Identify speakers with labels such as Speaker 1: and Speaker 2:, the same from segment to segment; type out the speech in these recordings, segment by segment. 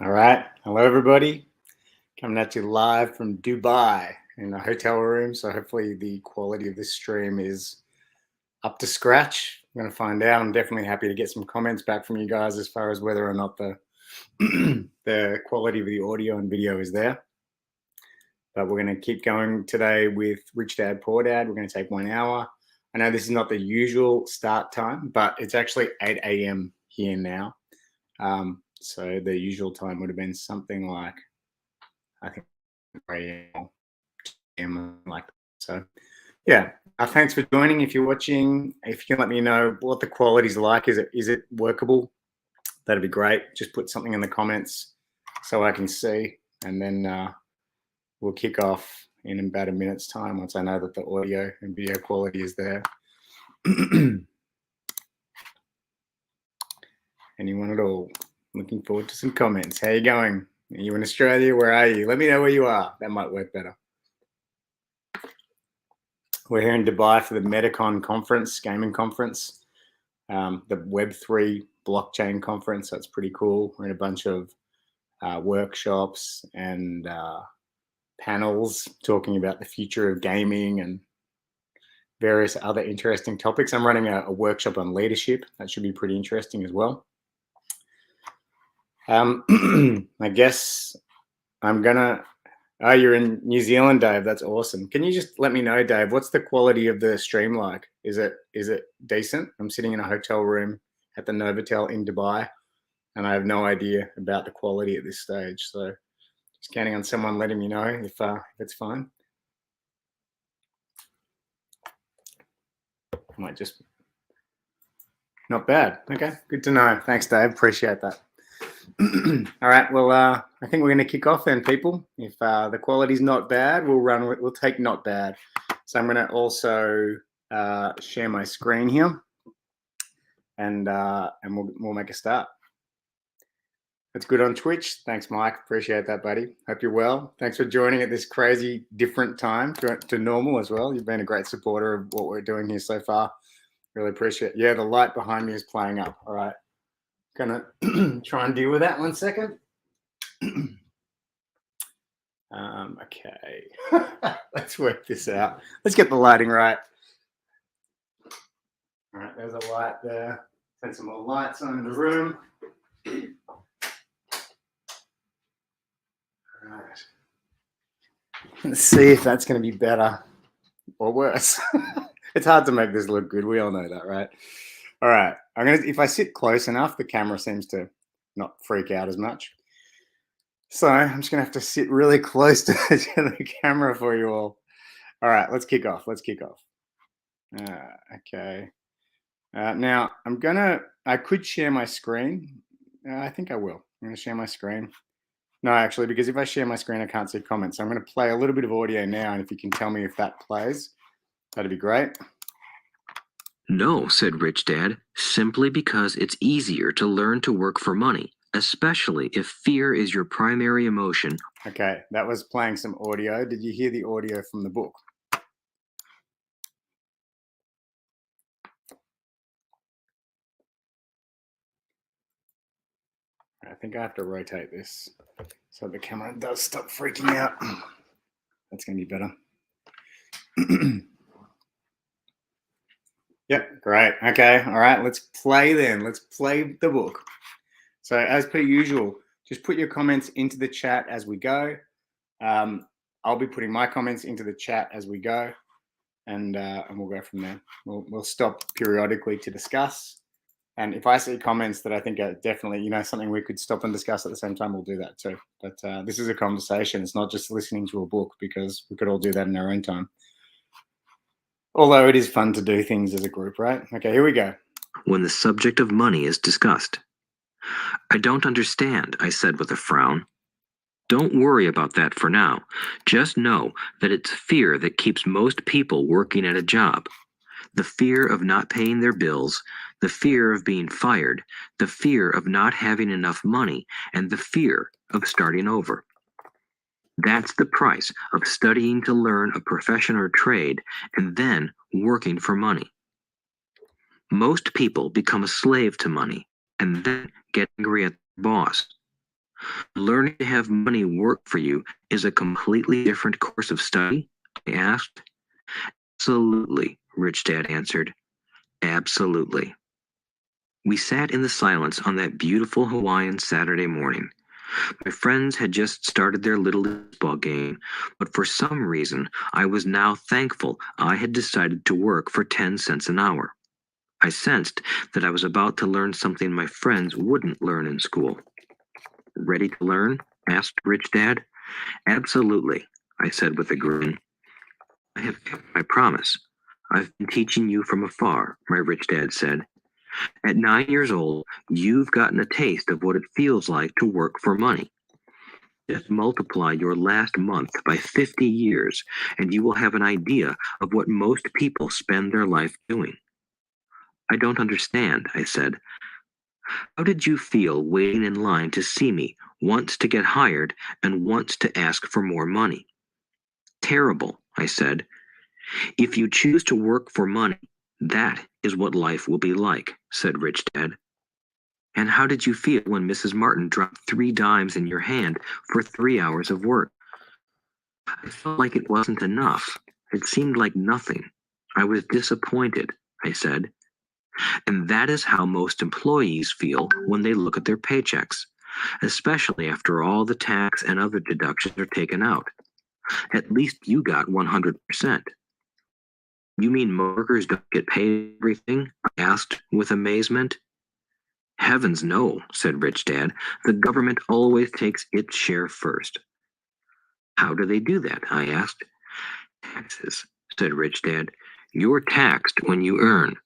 Speaker 1: All right. Hello, everybody. Coming at you live from Dubai in a hotel room. So, hopefully, the quality of this stream is up to scratch. I'm going to find out. I'm definitely happy to get some comments back from you guys as far as whether or not the the quality of the audio and video is there. But we're going to keep going today with Rich Dad Poor Dad. We're going to take 1 hour. I know this is not the usual start time, but it's actually 8 a.m. here now. So the usual time would have been something like, I think, 3 a.m. like that. So, yeah. Thanks for joining. If you're watching, if you can let me know what the quality's like, is it workable? That'd be great. Just put something in the comments so I can see, and then we'll kick off in about a minute's time once I know that the audio and video quality is there. Anyone at all? Looking forward to some comments. How you going? Are you in Australia? Where are you? Let me know where you are. That might work better. We're here in Dubai for the Metacon conference, gaming conference, the Web3 blockchain conference. That's pretty cool. We're in a bunch of workshops and panels talking about the future of gaming and various other interesting topics. I'm running a workshop on leadership. That should be pretty interesting as well. I guess I'm gonna. Oh, you're in New Zealand, Dave. That's awesome. Can you just let me know, Dave, what's the quality of the stream like? Is it decent? I'm sitting in a hotel room at the Novotel in Dubai, and I have no idea about the quality at this stage. So just counting on someone letting me know if it's fine. Might just not bad. Okay, good to know. Thanks, Dave. Appreciate that. All right. Well, I think we're going to kick off then, people. If the quality's not bad, we'll take not bad. So I'm going to also share my screen here, and we'll make a start. That's good on Twitch. Thanks, Mike. Appreciate that, buddy. Hope you're well. Thanks for joining at this crazy different time to normal as well. You've been a great supporter of what we're doing here so far. Really appreciate it. Yeah, the light behind me is playing up. All right. Gonna try and deal with that 1 second. Okay. Let's work this out. Let's get the lighting right. All right, there's a light there. Send some more lights on in the room. All right. Let's see if that's going to be better or worse. It's hard to make this look good. We all know that, right? All right. If I sit close enough, the camera seems to not freak out as much. So I'm just going to have to sit really close to the camera for you all. All right, let's kick off. Okay. Now I could share my screen. I think I will. I'm going to share my screen. No, actually, because if I share my screen, I can't see comments. So I'm going to play a little bit of audio now, and if you can tell me if that plays, that'd be great.
Speaker 2: No, said Rich Dad, simply because it's easier to learn to work for money, especially if fear is your primary emotion.
Speaker 1: Okay, that was playing some audio. Did you hear the audio from the book? I think I have to rotate this so the camera does stop freaking out. That's going to be better. Yep, great. Okay, all right, let's play then. Let's play the book. So as per usual, just put your comments into the chat as we go. I'll be putting my comments into the chat as we go, and we'll go from there. We'll stop periodically to discuss. And if I see comments that I think are definitely, something we could stop and discuss at the same time, we'll do that too. But this is a conversation. It's not just listening to a book, because we could all do that in our own time. Although it is fun to do things as a group, right? Okay, here we go.
Speaker 2: When the subject of money is discussed. I don't understand, I said with a frown. Don't worry about that for now. Just know that it's fear that keeps most people working at a job. The fear of not paying their bills, the fear of being fired, the fear of not having enough money, and the fear of starting over. That's the price of studying to learn a profession or trade and then working for money. Most people become a slave to money and then get angry at their boss. Learning to have money work for you is a completely different course of study? I asked. Absolutely, Rich Dad answered. Absolutely. We sat in the silence on that beautiful Hawaiian Saturday morning. My friends had just started their little baseball game, but for some reason I was now thankful I had decided to work for 10 cents an hour. I sensed that I was about to learn something my friends wouldn't learn in school. Ready to learn? Asked Rich Dad. Absolutely, I said with a grin. I have kept my promise. I've been teaching you from afar, my rich dad said. At 9 years old, you've gotten a taste of what it feels like to work for money. Just multiply your last month by 50 years, and you will have an idea of what most people spend their life doing. I don't understand, I said. How did you feel waiting in line to see me, once to get hired and once to ask for more money? Terrible, I said. If you choose to work for money, that is what life will be like, said Rich Dad. And how did you feel when Mrs. Martin dropped 3 dimes in your hand for 3 hours of work? I felt like it wasn't enough. It seemed like nothing. I was disappointed, I said. And that is how most employees feel when they look at their paychecks, especially after all the tax and other deductions are taken out. At least you got 100%. You mean workers don't get paid everything? I asked with amazement. Heavens no, said Rich Dad. The government always takes its share first. How do they do that? I asked. Taxes, said Rich Dad. You're taxed when you earn.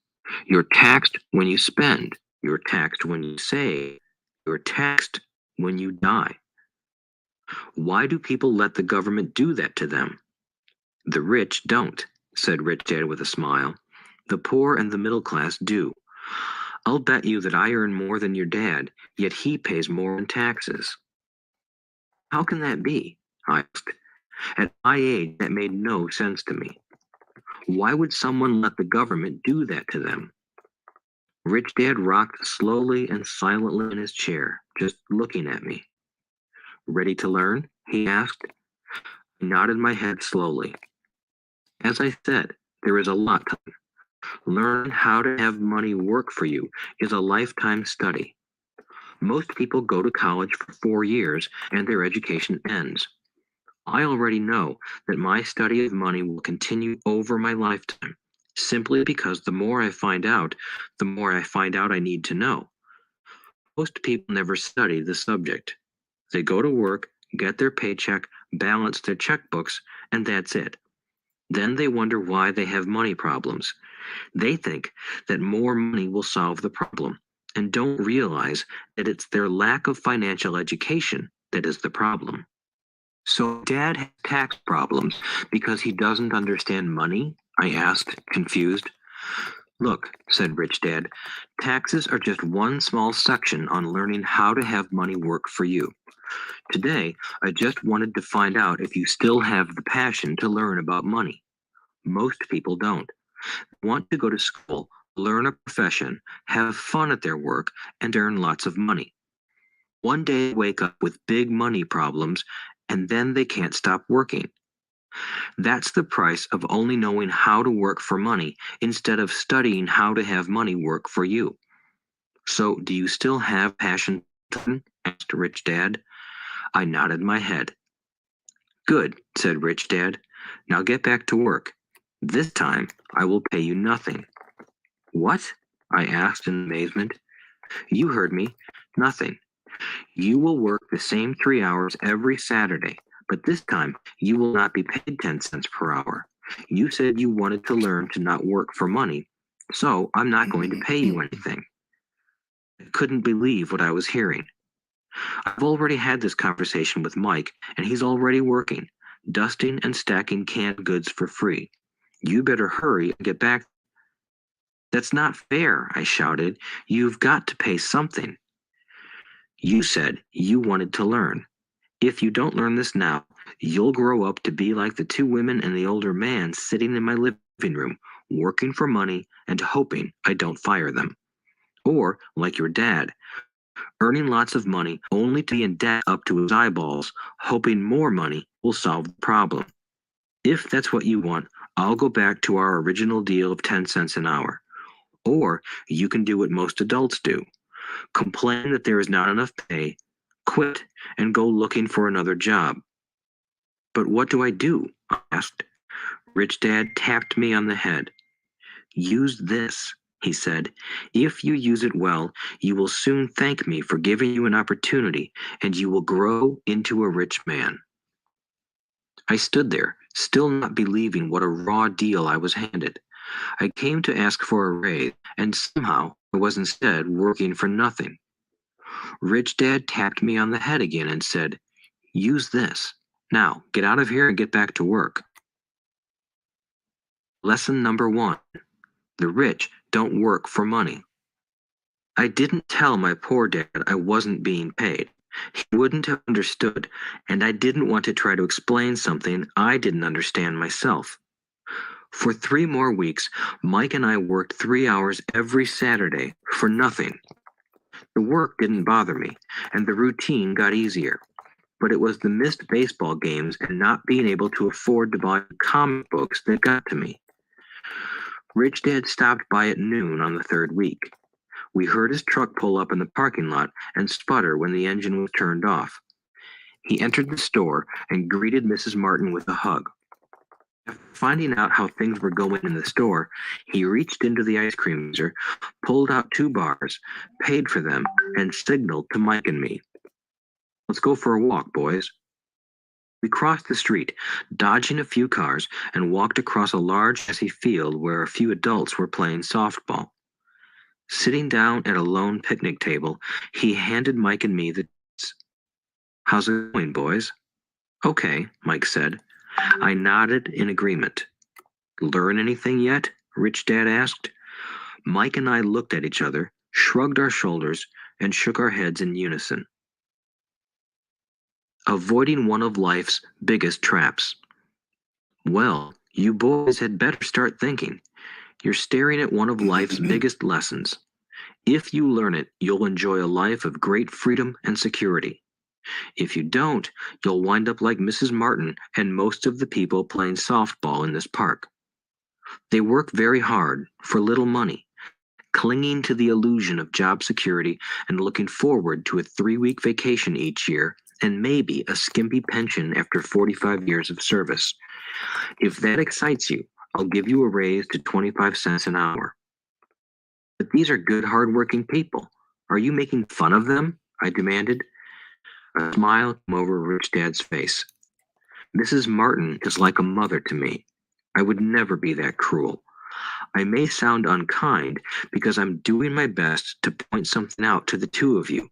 Speaker 2: You're taxed when you spend. You're taxed when you save. You're taxed when you die. Why do people let the government do that to them? The rich don't, said Rich Dad with a smile. The poor and the middle class do. I'll bet you that I earn more than your dad, yet he pays more in taxes. How can that be? I asked. At my age, that made no sense to me. Why would someone let the government do that to them? Rich Dad rocked slowly and silently in his chair, just looking at me. Ready to learn? He asked. I nodded my head slowly. As I said, there is a lot to learn. How to have money work for you is a lifetime study. Most people go to college for 4 years and their education ends. I already know that my study of money will continue over my lifetime, simply because the more I find out, the more I find out I need to know. Most people never study the subject. They go to work, get their paycheck, balance their checkbooks, and that's it. Then they wonder why they have money problems. They think that more money will solve the problem and don't realize that it's their lack of financial education that is the problem. So Dad has tax problems because he doesn't understand money? I asked, confused. Look, said Rich Dad, taxes are just one small section on learning how to have money work for you. Today, I just wanted to find out if you still have the passion to learn about money. Most people don't. They want to go to school, learn a profession, have fun at their work, and earn lots of money. One day they wake up with big money problems, and then they can't stop working. That's the price of only knowing how to work for money instead of studying how to have money work for you. So, do you still have passion? Asked Rich Dad. I nodded my head. Good, said Rich Dad. Now get back to work. This time, I will pay you nothing. What? I asked in amazement. You heard me. Nothing. You will work the same 3 hours every Saturday, but this time you will not be paid 10 cents per hour. You said you wanted to learn to not work for money, so I'm not going to pay you anything. I couldn't believe what I was hearing. I've already had this conversation with Mike, and he's already working, dusting and stacking canned goods for free. You better hurry and get back. That's not fair, I shouted. You've got to pay something. You said you wanted to learn. If you don't learn this now, you'll grow up to be like the 2 women and the older man sitting in my living room, working for money and hoping I don't fire them. Or like your dad, earning lots of money only to be in debt up to his eyeballs, hoping more money will solve the problem. If that's what you want, I'll go back to our original deal of 10 cents an hour. Or you can do what most adults do. Complain that there is not enough pay, quit, and go looking for another job. But what do I do? I asked. Rich Dad tapped me on the head. Use this, he said. If you use it well, you will soon thank me for giving you an opportunity, and you will grow into a rich man. I stood there, still not believing what a raw deal I was handed. I came to ask for a raise, and somehow I was instead working for nothing. Rich Dad tapped me on the head again and said, Use this. Now, get out of here and get back to work. Lesson number 1. The rich don't work for money. I didn't tell my poor dad I wasn't being paid. He wouldn't have understood, and I didn't want to try to explain something I didn't understand myself. For 3 more weeks, Mike and I worked 3 hours every Saturday for nothing. The work didn't bother me, and the routine got easier. But it was the missed baseball games and not being able to afford to buy comic books that got to me. Rich Dad stopped by at noon on the 3rd week. We heard his truck pull up in the parking lot and sputter when the engine was turned off. He entered the store and greeted Mrs. Martin with a hug. After finding out how things were going in the store, he reached into the ice cream freezer, pulled out 2 bars, paid for them, and signaled to Mike and me. Let's go for a walk, boys. We crossed the street, dodging a few cars, and walked across a large, messy field where a few adults were playing softball. Sitting down at a lone picnic table, he handed Mike and me the tickets. How's it going, boys? Okay, Mike said. I nodded in agreement. Learn anything yet? Rich Dad asked. Mike and I looked at each other, shrugged our shoulders, and shook our heads in unison. Avoiding one of life's biggest traps. Well, you boys had better start thinking. You're staring at one of life's biggest lessons. If you learn it, you'll enjoy a life of great freedom and security. If you don't, you'll wind up like Mrs. Martin and most of the people playing softball in this park. They work very hard for little money, clinging to the illusion of job security and looking forward to a 3-week vacation each year and maybe a skimpy pension after 45 years of service. If that excites you, I'll give you a raise to 25 cents an hour. But these are good, hard-working people. Are you making fun of them? I demanded. A smile came over Rich Dad's face. Mrs. Martin is like a mother to me. I would never be that cruel. I may sound unkind because I'm doing my best to point something out to the 2 of you.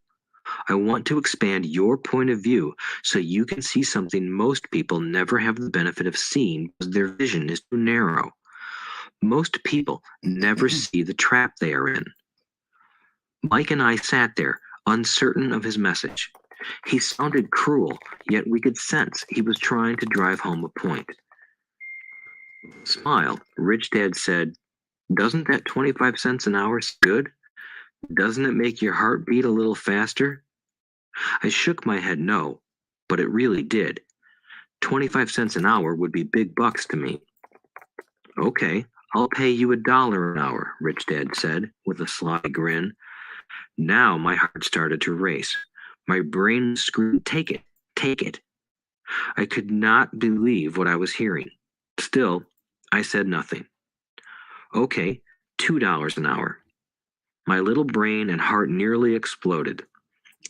Speaker 2: I want to expand your point of view so you can see something most people never have the benefit of seeing because their vision is too narrow. Most people never see the trap they are in. Mike and I sat there, uncertain of his message. He sounded cruel, yet we could sense he was trying to drive home a point. With a smile, Rich Dad said, Doesn't that 25 cents an hour sound good? Doesn't it make your heart beat a little faster? I shook my head no, but it really did. 25 cents an hour would be big bucks to me. Okay, I'll pay you $1 an hour, Rich Dad said, with a sly grin. Now my heart started to race. My brain screamed, take it, take it. I could not believe what I was hearing. Still, I said nothing. Okay, $2 an hour. My little brain and heart nearly exploded.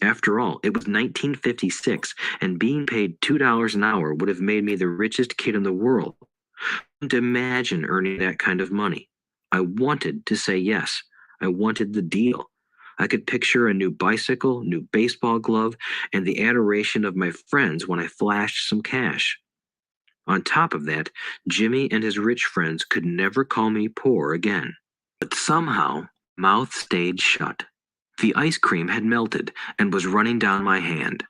Speaker 2: After all, it was 1956, and being paid $2 an hour would have made me the richest kid in the world. I couldn't imagine earning that kind of money. I wanted to say yes. I wanted the deal. I could picture a new bicycle, new baseball glove, and the adoration of my friends when I flashed some cash. On top of that, Jimmy and his rich friends could never call me poor again. But somehow, mouth stayed shut. The ice cream had melted and was running down my hand.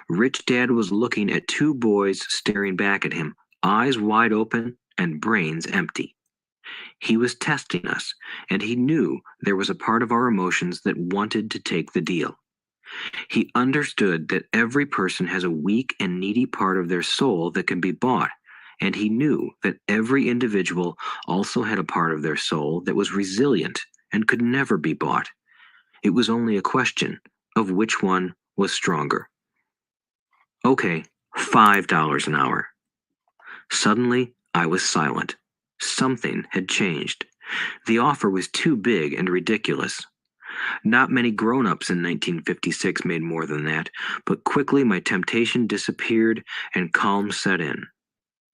Speaker 2: Rich Dad was looking at 2 boys staring back at him, eyes wide open and brains empty. He was testing us, and he knew there was a part of our emotions that wanted to take the deal. He understood that every person has a weak and needy part of their soul that can be bought, and he knew that every individual also had a part of their soul that was resilient and could never be bought. It was only a question of which one was stronger. Okay, $5 an hour. Suddenly, I was silent. Something had changed. The offer was too big and ridiculous. Not many grown-ups in 1956 made more than that, but quickly my temptation disappeared and calm set in.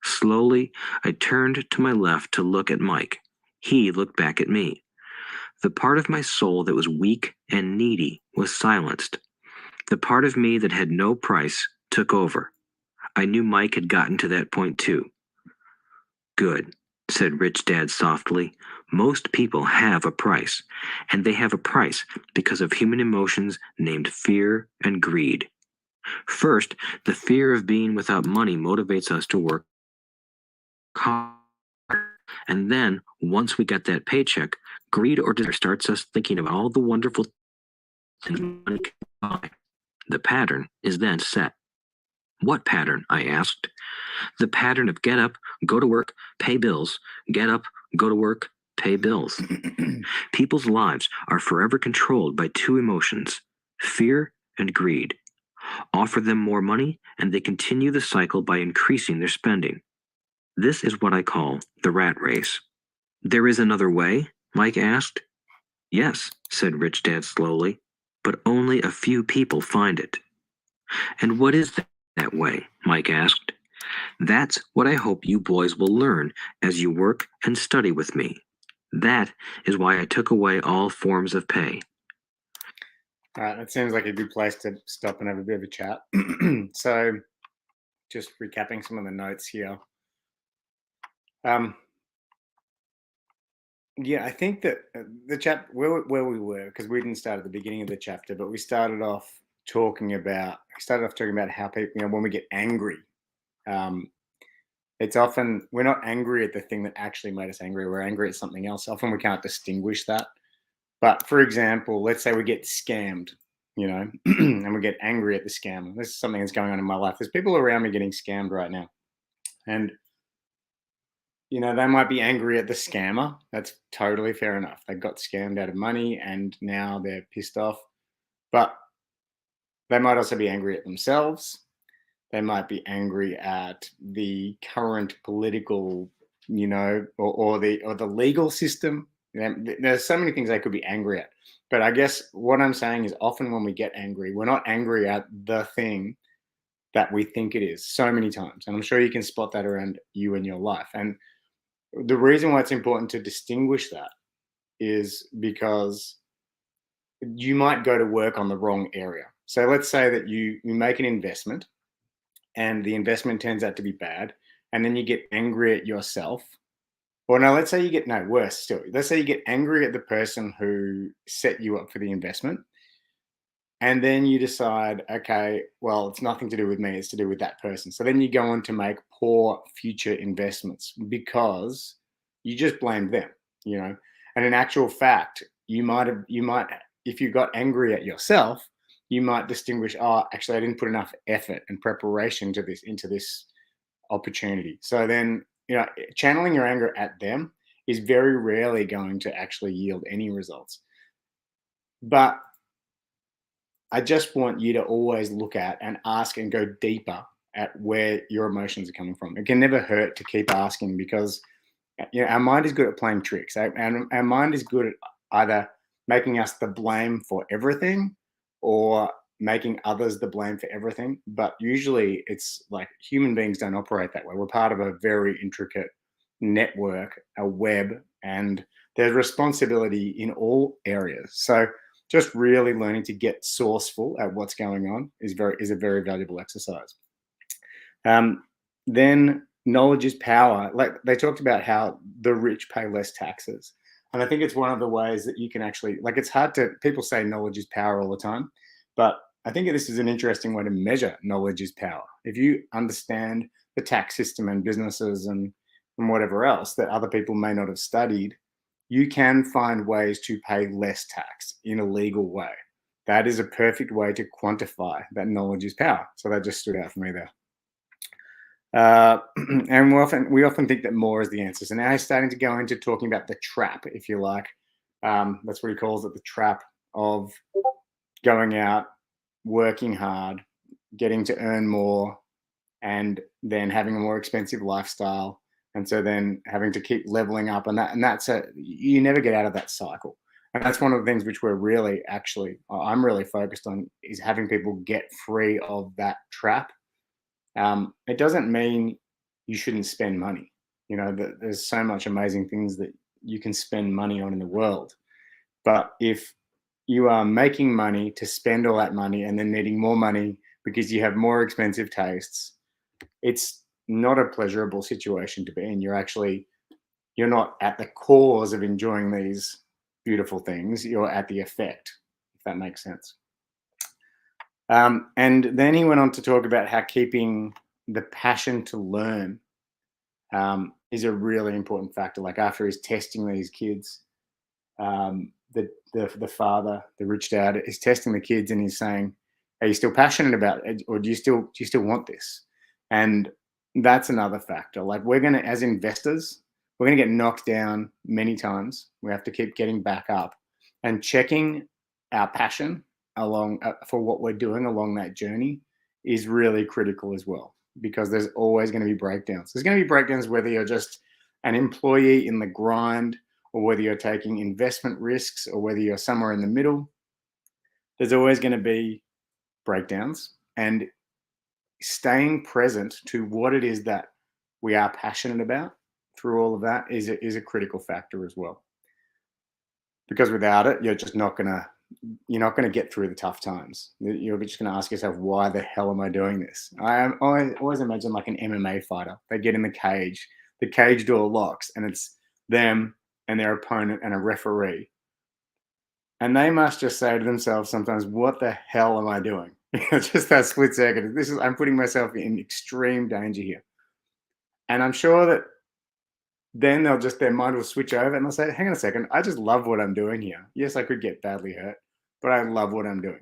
Speaker 2: Slowly, I turned to my left to look at Mike. He looked back at me. The part of my soul that was weak and needy was silenced. The part of me that had no price took over. I knew Mike had gotten to that point too. Good, said Rich Dad softly. Most people have a price, and they have a price because of human emotions named fear and greed. First, the fear of being without money motivates us to work hard. And then, once we get that paycheck, greed or desire starts us thinking of all the wonderful things money can buy. The pattern is then set. What pattern? I asked. The pattern of get up, go to work, pay bills, get up, go to work, pay bills. People's lives are forever controlled by two emotions, fear and greed. Offer them more money, and they continue the cycle by increasing their spending. This is what I call the rat race. There is another way? Mike asked. Yes, said Rich Dad slowly, but only a few people find it. And what is that way? Mike asked. That's what I hope you boys will learn as you work and study with me. That is why I took away all forms of pay.
Speaker 1: All right, that seems like a good place to stop and have a bit of a chat. So, just recapping some of the notes here. Yeah, I think that the chap where we were, because we didn't start at the beginning of the chapter, but we started off talking about how people, when we get angry, um, it's often we're not angry at the thing that actually made us angry. We're angry at something else. Often we can't distinguish that. But for example, let's say we get scammed, and we get angry at the scam. This is something that's going on in my life. There's people around me getting scammed right now, and they might be angry at the scammer. That's totally fair enough. They got scammed out of money and now they're pissed off. But they might also be angry at themselves. They might be angry at the current political, or the legal system. There's so many things they could be angry at. But I guess what I'm saying is often when we get angry, we're not angry at the thing that we think it is so many times. And I'm sure you can spot that around you in your life. And the reason why it's important to distinguish that is because you might go to work on the wrong area. So let's say that you make an investment and the investment turns out to be bad, and then you get angry at yourself. Or no, let's say you get, no, worse still. Let's say you get angry at the person who set you up for the investment. And then you decide, okay, well, it's nothing to do with me, it's to do with that person. So then you go on to make poor future investments because you just blamed them. And in actual fact, you might, if you got angry at yourself, you might distinguish, oh, actually, I didn't put enough effort and preparation into this opportunity. So then, channeling your anger at them is very rarely going to actually yield any results. But I just want you to always look at and ask and go deeper at where your emotions are coming from. It can never hurt to keep asking because our mind is good at playing tricks. And our mind is good at either making us the blame for everything or making others the blame for everything. But usually it's like human beings don't operate that way. We're part of a very intricate network, a web, and there's responsibility in all areas. So just really learning to get sourceful at what's going on is a very valuable exercise. Then knowledge is power. Like they talked about how the rich pay less taxes. And I think it's one of the ways that you can actually, it's hard to, people say knowledge is power all the time, but I think this is an interesting way to measure knowledge is power. If you understand the tax system and businesses and whatever else that other people may not have studied, you can find ways to pay less tax in a legal way. that is a perfect way to quantify that knowledge is power. So that just stood out for me there. And we often think that more is the answer. So now he's starting to go into talking about the trap, if you like. That's what he calls it, the trap of going out, working hard, getting to earn more, and then having a more expensive lifestyle, and so then having to keep leveling up, and that's you never get out of that cycle. And that's one of the things which we're really actually I'm really focused on, is having people get free of that trap. It doesn't mean you shouldn't spend money. There's so much amazing things that you can spend money on in the world. But if you are making money to spend all that money and then needing more money because you have more expensive tastes, it's not a pleasurable situation to be in. You're not at the cause of enjoying these beautiful things. You're at the effect, if that makes sense. And then he went on to talk about how keeping the passion to learn is a really important factor. Like after he's testing these kids, the father, the rich dad, is testing the kids, and he's saying, "Are you still passionate about it, or do you still want this?" And that's another factor. Like as investors, we're gonna get knocked down many times. We have to keep getting back up and checking our passion along for what we're doing along that journey is really critical as well, because there's always going to be breakdowns. There's going to be breakdowns whether you're just an employee in the grind, or whether you're taking investment risks, or whether you're somewhere in the middle. There's always going to be breakdowns, and staying present to what it is that we are passionate about through all of that is a critical factor as well. Because without it, you're not going to get through the tough times. You're just going to ask yourself, why the hell am I doing this? I always imagine like an MMA fighter. They get in the cage door locks, and it's them and their opponent and a referee. And they must just say to themselves sometimes, what the hell am I doing? Just that split second. I'm putting myself in extreme danger here. And I'm sure that then their mind will switch over and they'll say, hang on a second, I just love what I'm doing here. Yes, I could get badly hurt, but I love what I'm doing.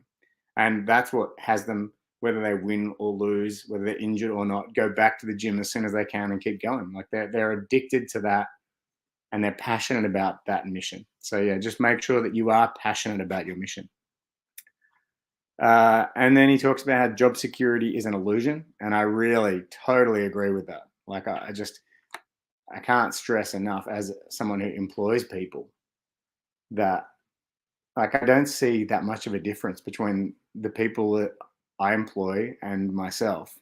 Speaker 1: And that's what has them, whether they win or lose, whether they're injured or not, go back to the gym as soon as they can and keep going. Like they're addicted to that, and they're passionate about that mission. So yeah, just make sure that you are passionate about your mission. And then he talks about how job security is an illusion. And I really totally agree with that. Like I can't stress enough, as someone who employs people, that like I don't see that much of a difference between the people that I employ and myself.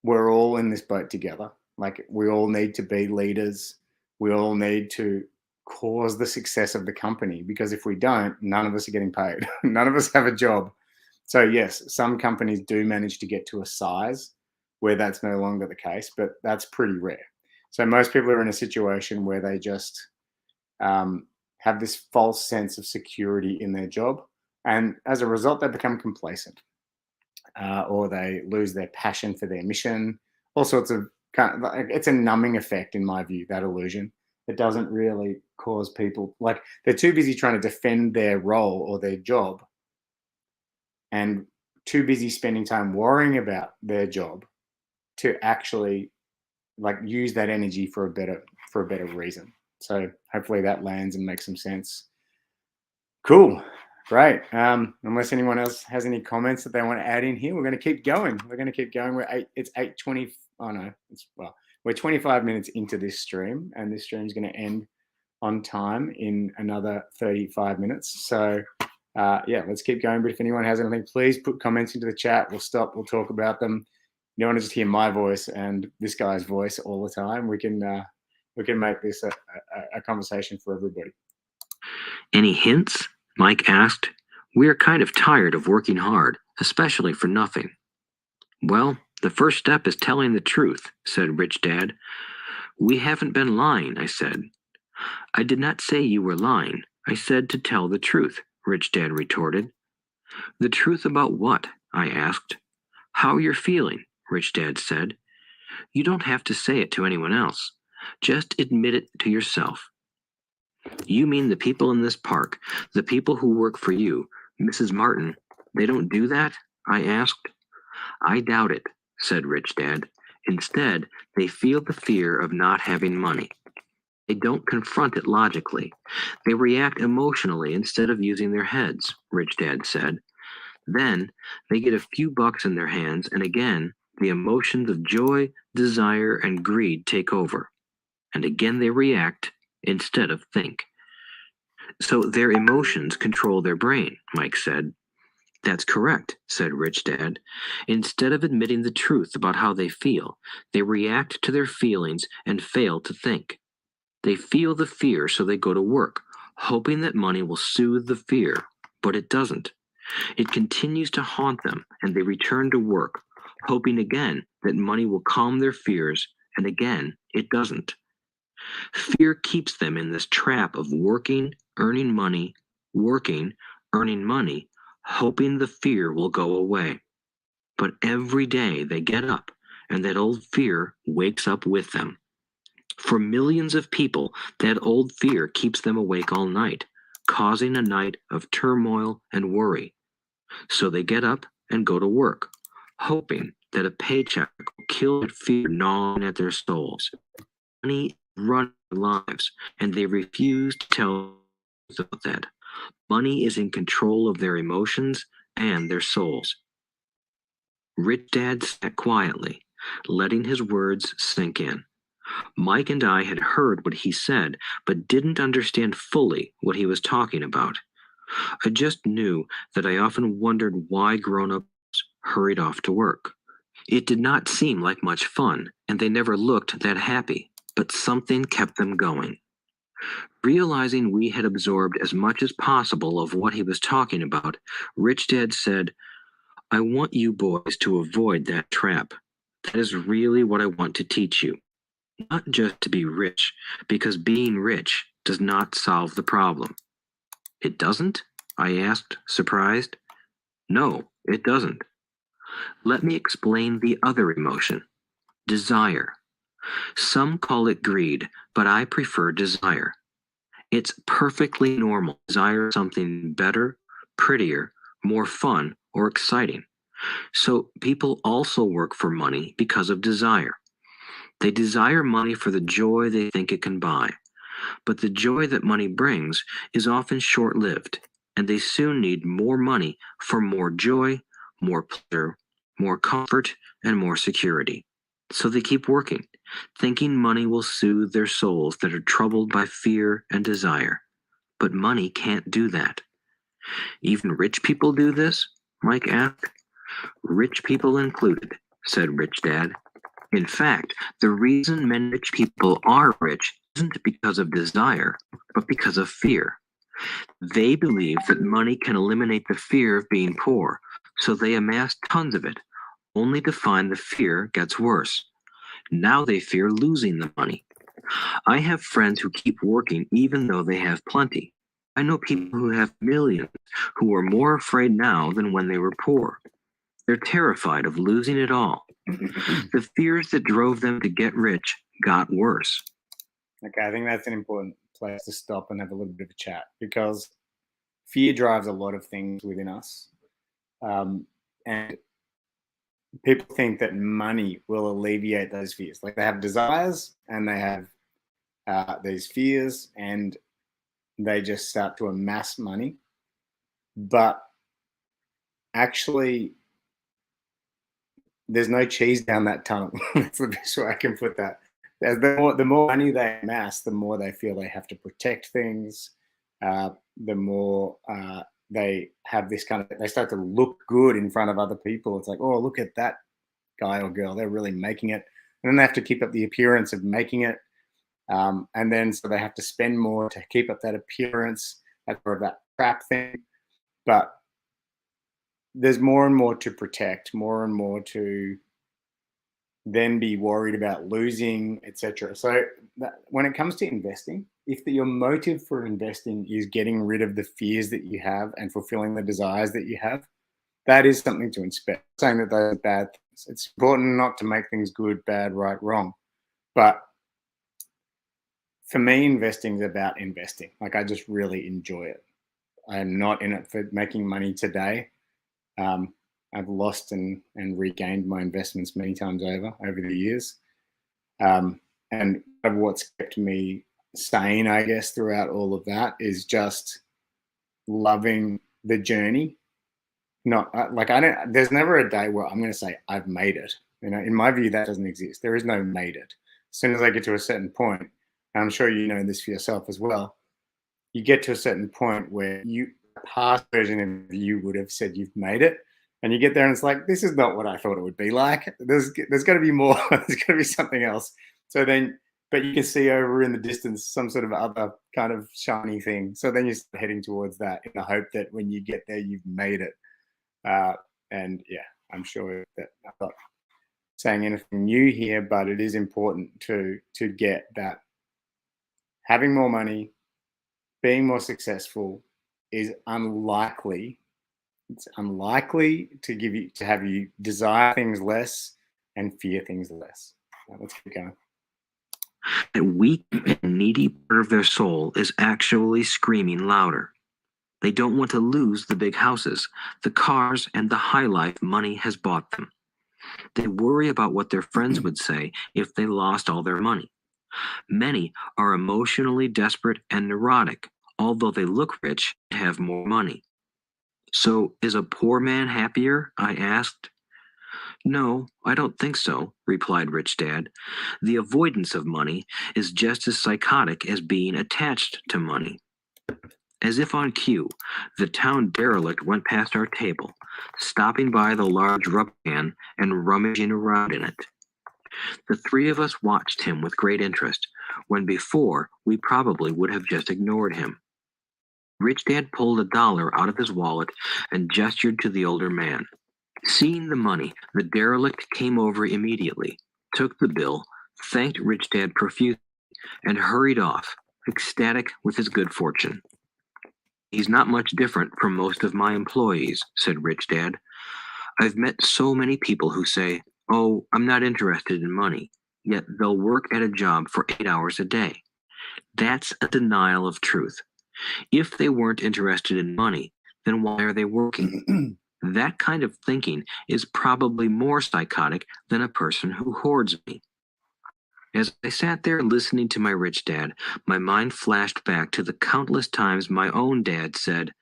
Speaker 1: We're all in this boat together. Like we all need to be leaders. We all need to cause the success of the company, because if we don't, none of us are getting paid. None of us have a job. So yes, some companies do manage to get to a size where that's no longer the case, but that's pretty rare. So most people are in a situation where they just have this false sense of security in their job, and as a result, they become complacent, or they lose their passion for their mission. All sorts of it's a numbing effect, in my view. That illusion, it doesn't really cause people, like they're too busy trying to defend their role or their job, and too busy spending time worrying about their job to actually like use that energy for a better reason. So hopefully that lands and makes some sense. Cool. Great. Unless anyone else has any comments that they want to add in here, we're going to keep going. It's 8:20. Oh no, we're 25 minutes into this stream, and this stream is going to end on time in another 35 minutes. So yeah, let's keep going. But if anyone has anything, please put comments into the chat. We'll stop. We'll talk about them. You don't want to just hear my voice and this guy's voice all the time. We can make this a conversation for everybody.
Speaker 2: Any hints? Mike asked. We're kind of tired of working hard, especially for nothing. Well, the first step is telling the truth, said Rich Dad. We haven't been lying, I said. I did not say you were lying. I said to tell the truth, Rich Dad retorted. The truth about what? I asked. How you're feeling, Rich Dad said. You don't have to say it to anyone else. Just admit it to yourself. You mean the people in this park, the people who work for you, Mrs. Martin, they don't do that? I asked. I doubt it, said Rich Dad. Instead, they feel the fear of not having money. They don't confront it logically. They react emotionally instead of using their heads, Rich Dad said. Then they get a few bucks in their hands, and again, the emotions of joy, desire, and greed take over. And again, they react instead of think. So their emotions control their brain, Mike said. That's correct, said Rich Dad. Instead of admitting the truth about how they feel, they react to their feelings and fail to think. They feel the fear, so they go to work, hoping that money will soothe the fear, but it doesn't. It continues to haunt them, and they return to work, hoping again that money will calm their fears, and again, it doesn't. Fear keeps them in this trap of working, earning money, working, earning money, hoping the fear will go away. But every day they get up, and that old fear wakes up with them. For millions of people, that old fear keeps them awake all night, causing a night of turmoil and worry. So they get up and go to work, hoping that a paycheck will kill that fear gnawing at their souls. Money runs their lives, and they refuse to tell about that. Money is in control of their emotions and their souls. Rich Dad sat quietly, letting his words sink in. Mike and I had heard what he said, but didn't understand fully what he was talking about. I just knew that I often wondered why grown-ups hurried off to work. It did not seem like much fun, and they never looked that happy, but something kept them going. Realizing we had absorbed as much as possible of what he was talking about, Rich Dad said, I want you boys to avoid that trap. That is really what I want to teach you. Not just to be rich, because being rich does not solve the problem. It doesn't? I asked, surprised. No, it doesn't. Let me explain the other emotion, desire. Some call it greed, but I prefer desire. It's perfectly normal to desire something better, prettier, more fun, or exciting. So people also work for money because of desire. They desire money for the joy they think it can buy. But the joy that money brings is often short lived, and they soon need more money for more joy, more pleasure, more comfort, and more security. So they keep working, thinking money will soothe their souls that are troubled by fear and desire. But money can't do that. Even rich people do this? Mike asked. Rich people included, said Rich Dad. In fact, the reason many rich people are rich isn't because of desire, but because of fear. They believe that money can eliminate the fear of being poor, so they amass tons of it, only to find the fear gets worse. Now they fear losing the money. I have friends who keep working even though they have plenty. I know people who have millions who are more afraid now than when they were poor. They're terrified of losing it all. The fears that drove them to get rich got worse.
Speaker 1: Okay, I think that's an important place to stop and have a little bit of a chat, because fear drives a lot of things within us. And people think that money will alleviate those fears. Like, they have desires and they have these fears, and they just start to amass money. But actually, there's no cheese down that tunnel. That's the best way I can put that. The more money they amass, the more they feel they have to protect things. The more they have this kind of, they start to look good in front of other people. It's like, oh, look at that guy or girl, they're really making it. And then they have to keep up the appearance of making it. And then so they have to spend more to keep up that appearance. That's sort of that trap thing. But there's more and more to protect, more and more to then be worried about losing, etc. So when it comes to investing, if your motive for investing is getting rid of the fears that you have and fulfilling the desires that you have, that is something to inspect. I'm saying that those are bad things. It's important not to make things good, bad, right, wrong. But for me, investing is about investing. Like, I just really enjoy it. I am not in it for making money today. I've lost and regained my investments many times over the years. And what's kept me sane, I guess, throughout all of that is just loving the journey. Not like I don't. There's never a day where I'm going to say I've made it. In my view, that doesn't exist. There is no made it. As soon as I get to a certain point, and I'm sure you know this for yourself as well, you get to a certain point where past version of you would have said you've made it, and you get there and it's like, this is not what I thought it would be like. There's got to be more. There's got to be something else. So then, but you can see over in the distance some sort of other kind of shiny thing. So then you're heading towards that in the hope that when you get there, you've made it. And yeah, I'm sure that I'm not saying anything new here, but it is important to get that. Having more money, being more successful is unlikely. It's unlikely to have you desire things less and fear things less. Let's keep going.
Speaker 2: That weak and needy part of their soul is actually screaming louder. They don't want to lose the big houses, the cars, and the high life money has bought them. They worry about what their friends would say if they lost all their money. Many are emotionally desperate and neurotic, although they look rich and have more money. So, is a poor man happier? I asked. No, I don't think so, replied Rich Dad. The avoidance of money is just as psychotic as being attached to money. As if on cue, the town derelict went past our table, stopping by the large rubber can and rummaging around in it. The three of us watched him with great interest, when before we probably would have just ignored him. Rich Dad pulled $1 out of his wallet and gestured to the older man. Seeing the money, the derelict came over immediately, took the bill, thanked Rich Dad profusely, and hurried off, ecstatic with his good fortune. He's not much different from most of my employees, said Rich Dad. I've met so many people who say, oh, I'm not interested in money, yet they'll work at a job for 8 hours a day. That's a denial of truth. If they weren't interested in money, then why are they working? That kind of thinking is probably more psychotic than a person who hoards me. As I sat there listening to my Rich Dad, my mind flashed back to the countless times my own dad said,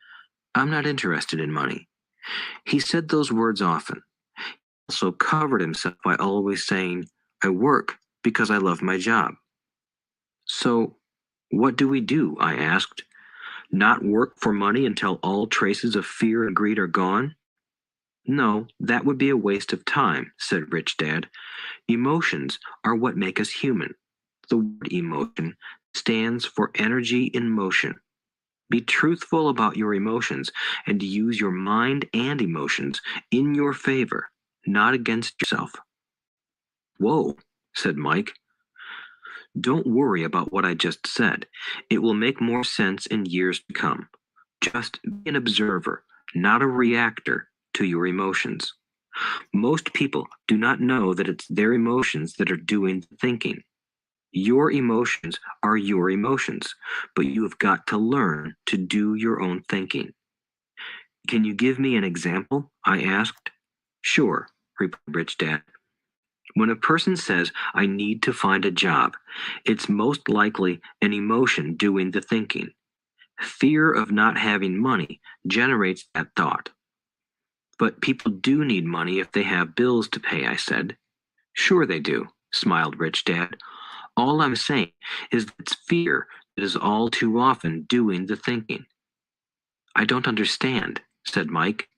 Speaker 2: I'm not interested in money. He said those words often. He also covered himself by always saying, I work because I love my job. So, what do we do? I asked. Not work for money until all traces of fear and greed are gone? No, that would be a waste of time, said Rich Dad. Emotions are what make us human. The word emotion stands for energy in motion. Be truthful about your emotions and use your mind and emotions in your favor, not against yourself. Whoa, said Mike. Don't worry about what I just said. It will make more sense in years to come. Just be an observer, not a reactor to your emotions. Most people do not know that it's their emotions that are doing the thinking. Your emotions are your emotions, but you have got to learn to do your own thinking. Can you give me an example? I asked. Sure, replied Rich Dad. When a person says, I need to find a job, it's most likely an emotion doing the thinking. Fear of not having money generates that thought. But people do need money if they have bills to pay, I said. Sure they do, smiled Rich Dad. All I'm saying is that it's fear that is all too often doing the thinking. I don't understand, said Mike.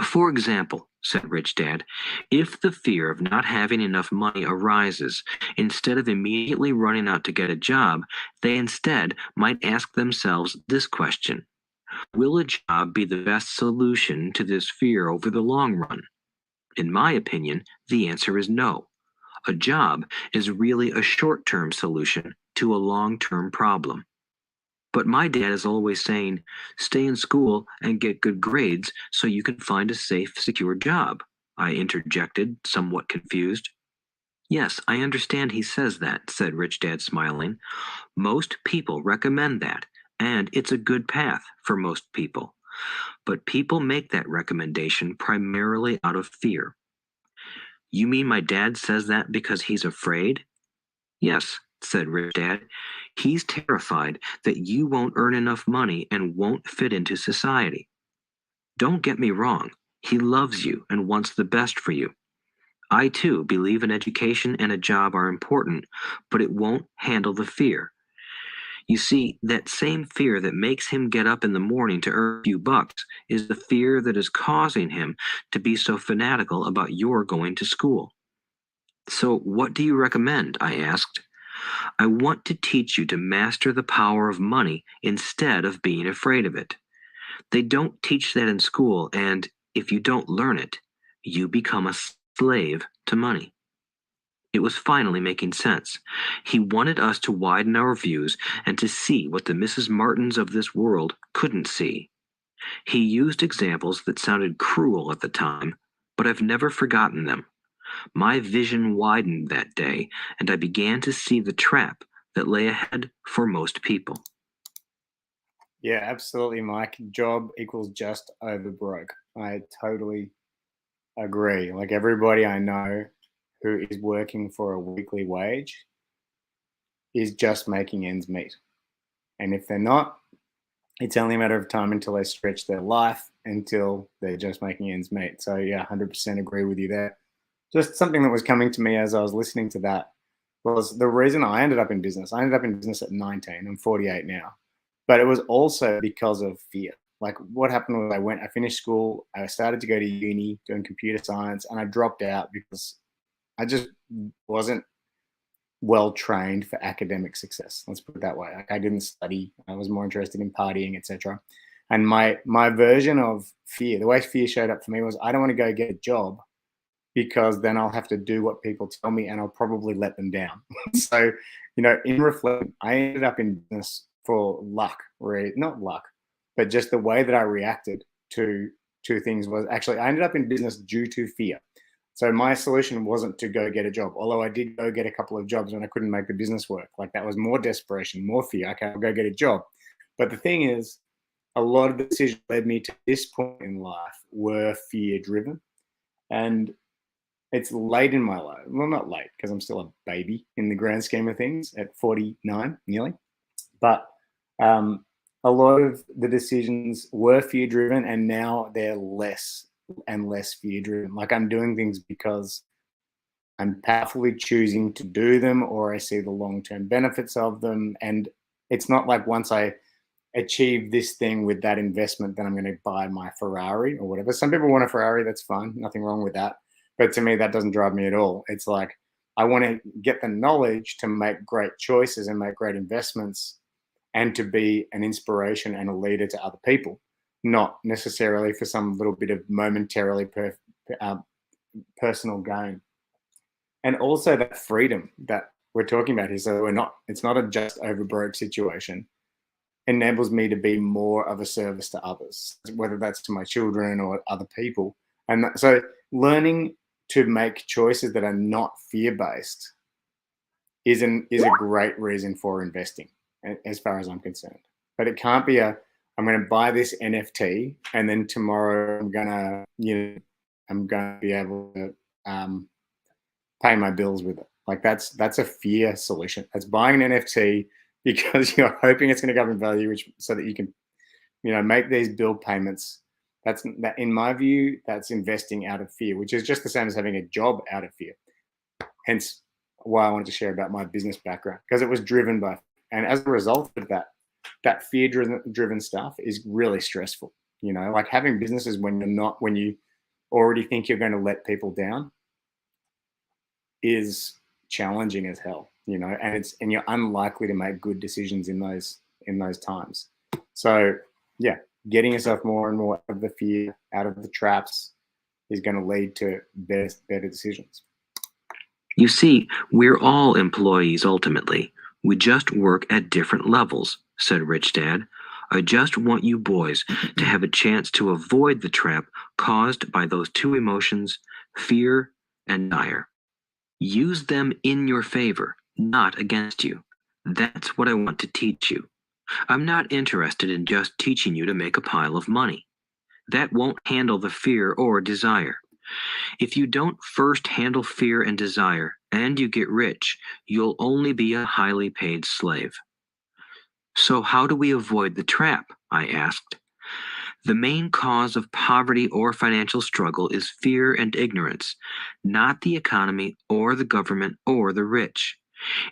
Speaker 2: For example, said Rich Dad, if the fear of not having enough money arises, instead of immediately running out to get a job, they instead might ask themselves this question. Will a job be the best solution to this fear over the long run? In my opinion, the answer is no. A job is really a short-term solution to a long-term problem. But my dad is always saying, stay in school and get good grades so you can find a safe, secure job, I interjected, somewhat confused. Yes, I understand he says that, said Rich Dad, smiling. Most people recommend that, and it's a good path for most people. But people make that recommendation primarily out of fear. You mean my dad says that because he's afraid? Yes, said Rich Dad. He's terrified that you won't earn enough money and won't fit into society. Don't get me wrong. He loves you and wants the best for you. I too believe an education and a job are important, but it won't handle the fear. You see, that same fear that makes him get up in the morning to earn a few bucks is the fear that is causing him to be so fanatical about your going to school. So, what do you recommend? I asked. I want to teach you to master the power of money instead of being afraid of it. They don't teach that in school, and if you don't learn it, you become a slave to money. It was finally making sense. He wanted us to widen our views and to see what the Mrs. Martins of this world couldn't see. He used examples that sounded cruel at the time, but I've never forgotten them. My vision widened that day, and I began to see the trap that lay ahead for most people.
Speaker 1: Yeah, absolutely, Mike. Job equals just over broke. I totally agree. Like everybody I know who is working for a weekly wage is just making ends meet. And if they're not, it's only a matter of time until they stretch their life until they're just making ends meet. So, yeah, 100% agree with you there. Just something that was coming to me as I was listening to that was the reason I ended up in business. I ended up in business at 19. I'm 48 now. But it was also because of fear. Like what happened was I finished school, I started to go to uni doing computer science, and I dropped out because I just wasn't well trained for academic success. Let's put it that way. Like I didn't study. I was more interested in partying, etc. And my version of fear, the way fear showed up for me was I don't want to go get a job because then I'll have to do what people tell me and I'll probably let them down. So, in reflection, I ended up in business for luck, really, not luck, but just the way that I reacted to things was actually I ended up in business due to fear. So my solution wasn't to go get a job, although I did go get a couple of jobs when I couldn't make the business work. Like that was more desperation, more fear. Okay, I'll go get a job. But the thing is, a lot of the decisions that led me to this point in life were fear driven. And it's late in my life. Well, not late because I'm still a baby in the grand scheme of things at 49 nearly. But a lot of the decisions were fear driven and now they're less and less fear driven. Like I'm doing things because I'm powerfully choosing to do them or I see the long term benefits of them. And it's not like once I achieve this thing with that investment, then I'm going to buy my Ferrari or whatever. Some people want a Ferrari, that's fine, nothing wrong with that. But to me, that doesn't drive me at all. It's like I want to get the knowledge to make great choices and make great investments and to be an inspiration and a leader to other people, not necessarily for some little bit of momentarily personal gain. And also that freedom that we're talking about here. So it's not a just over broke situation, enables me to be more of a service to others, whether that's to my children or other people. And so learning to make choices that are not fear-based is a great reason for investing, as far as I'm concerned. But it can't be I'm going to buy this NFT and then tomorrow I'm going to be able to pay my bills with it. Like that's a fear solution. That's buying an NFT because you're hoping it's going to go up in value, so that you can, make these bill payments. That in my view, that's investing out of fear, which is just the same as having a job out of fear. Hence why I wanted to share about my business background, because it was driven by, and as a result of that fear driven stuff is really stressful. Like having businesses when you already think you're going to let people down is challenging as hell, and you're unlikely to make good decisions in those times. So yeah, getting yourself more and more out of the fear, out of the traps, is going to lead to better decisions.
Speaker 2: You see, we're all employees ultimately. We just work at different levels, said Rich Dad. I just want you boys to have a chance to avoid the trap caused by those two emotions, fear and desire. Use them in your favor, not against you. That's what I want to teach you. I'm not interested in just teaching you to make a pile of money. That won't handle the fear or desire. If you don't first handle fear and desire, and you get rich, you'll only be a highly paid slave. So, how do we avoid the trap? I asked. The main cause of poverty or financial struggle is fear and ignorance, not the economy or the government or the rich.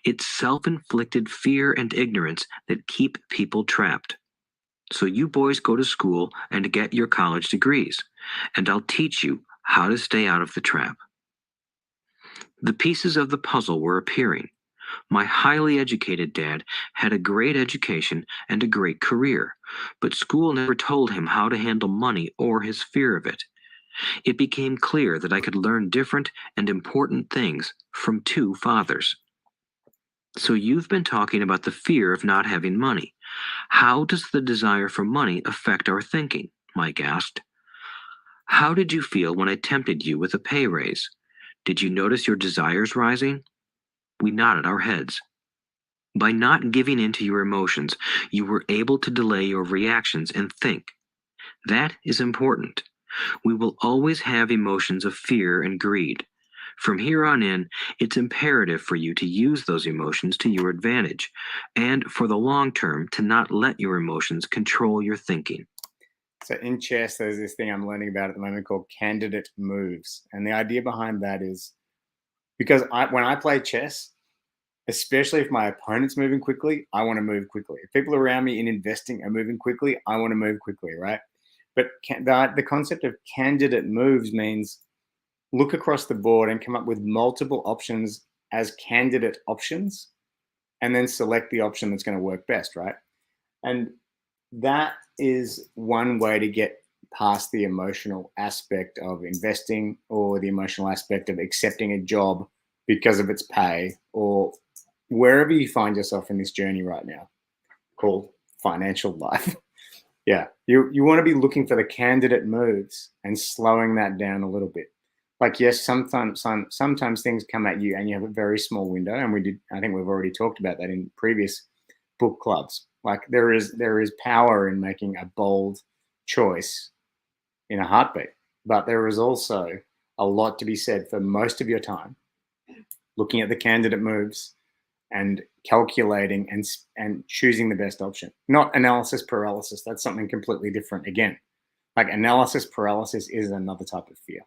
Speaker 2: It's self inflicted fear and ignorance that keep people trapped. So, you boys go to school and get your college degrees, and I'll teach you how to stay out of the trap. The pieces of the puzzle were appearing. My highly educated dad had a great education and a great career, but school never told him how to handle money or his fear of it. It became clear that I could learn different and important things from two fathers. So you've been talking about the fear of not having money. How does the desire for money affect our thinking? Mike asked. How did you feel when I tempted you with a pay raise? Did you notice your desires rising? We nodded our heads. By not giving in to your emotions, you were able to delay your reactions and think. That is important. We will always have emotions of fear and greed. From here on in, it's imperative for you to use those emotions to your advantage, and for the long term, to not let your emotions control your thinking.
Speaker 1: So in chess, there's this thing I'm learning about at the moment called candidate moves. And the idea behind that is because when I play chess, especially if my opponent's moving quickly, I want to move quickly. If people around me in investing are moving quickly, I want to move quickly, right? But the concept of candidate moves means look across the board and come up with multiple options as candidate options, and then select the option that's going to work best, right? And that is one way to get past the emotional aspect of investing or the emotional aspect of accepting a job because of its pay or wherever you find yourself in this journey right now called financial life. Yeah, you want to be looking for the candidate moves and slowing that down a little bit. Like yes, sometimes things come at you and you have a very small window, and I think we've already talked about that in previous book clubs. Like there is power in making a bold choice in a heartbeat, but there is also a lot to be said for most of your time looking at the candidate moves and calculating and choosing the best option. Not analysis paralysis. That's something completely different. Again, like analysis paralysis is another type of fear.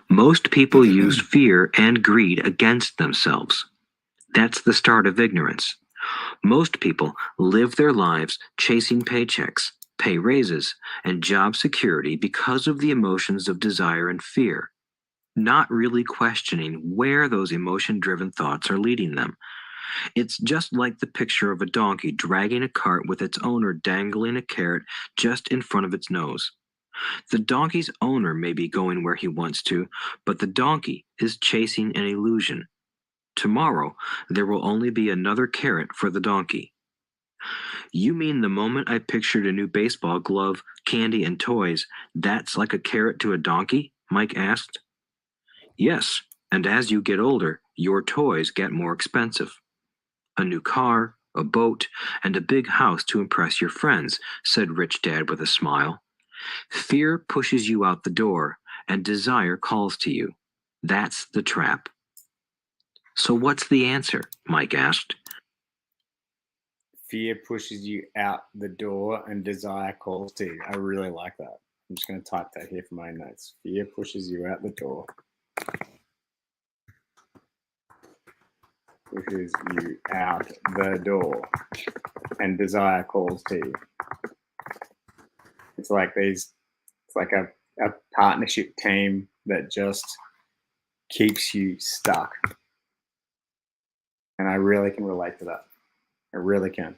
Speaker 2: Most people use fear and greed against themselves. That's the start of ignorance. Most people live their lives chasing paychecks, pay raises, and job security because of the emotions of desire and fear, not really questioning where those emotion driven thoughts are leading them. It's just like the picture of a donkey dragging a cart with its owner dangling a carrot just in front of its nose. The donkey's owner may be going where he wants to, but the donkey is chasing an illusion. Tomorrow, there will only be another carrot for the donkey. You mean the moment I pictured a new baseball glove, candy, and toys, that's like a carrot to a donkey? Mike asked. Yes, and as you get older, your toys get more expensive. A new car, a boat, and a big house to impress your friends, said Rich Dad with a smile. Fear pushes you out the door, and desire calls to you. That's the trap. So what's the answer? Mike asked.
Speaker 1: Fear pushes you out the door and desire calls to you. I really like that. I'm just going to type that here for my notes. Fear pushes you out the door. Pushes you out the door and desire calls to you. It's like a partnership team that just keeps you stuck. And I really can relate to that. I really can.